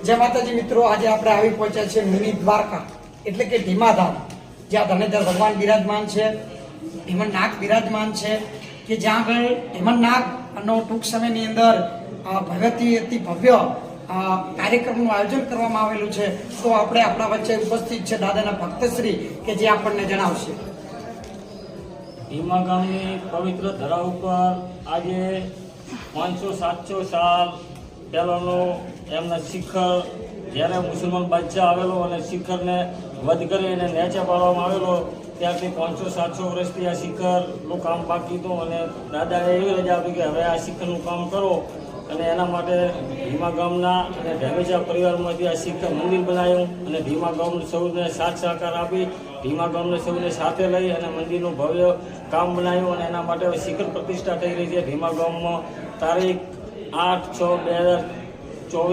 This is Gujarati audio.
जय माताजी मित्रों, आज આપણે આવી પહોંચ્યા છે મિની દ્વારકા એટલે કે ધીમાધામ, જ્યાં ધનેધર ભગવાન બિરાજમાન છે, ઢીમણનાગ બિરાજમાન છે કે જ્યાં આગળ ઢીમણનાગનો ટૂંક સમયની અંદર ભવ્યથી અતિ ભવ્ય કાર્યક્રમનું આયોજન કરવામાં આવેલું છે। તો આપણે આપણા વચ્ચે ઉપસ્થિત છે દાદાના ભક્તશ્રી કે જે આપણને જણાવશે। ધીમા ગામની પવિત્ર ધરા ઉપર આજે 500-700 સાલ પહેલાંનો એમના શિખર જ્યારે મુસલમાન બાદશાહ આવેલો અને શિખરને વધ કરી અને નેચે પાડવામાં આવેલો, ત્યારથી 500-700 વર્ષથી આ શિખરનું કામ બાકી હતું અને દાદાએ એવી રજા આપી કે હવે આ શિખરનું કામ કરો અને એના માટે ધીમા ગામના અને ઢેમેજા પરિવારમાંથી આ શિખર મંદિર બનાવ્યું અને ધીમા ગામને સૌને સાથ સહકાર આપી ધીમા ગામને સૌને સાથે લઈ અને મંદિરનું ભવ્ય કામ બનાવ્યું અને એના માટે શિખર પ્રતિષ્ઠા થઈ રહી છે। ધીમા ગામમાં તારીખ 8/6/2023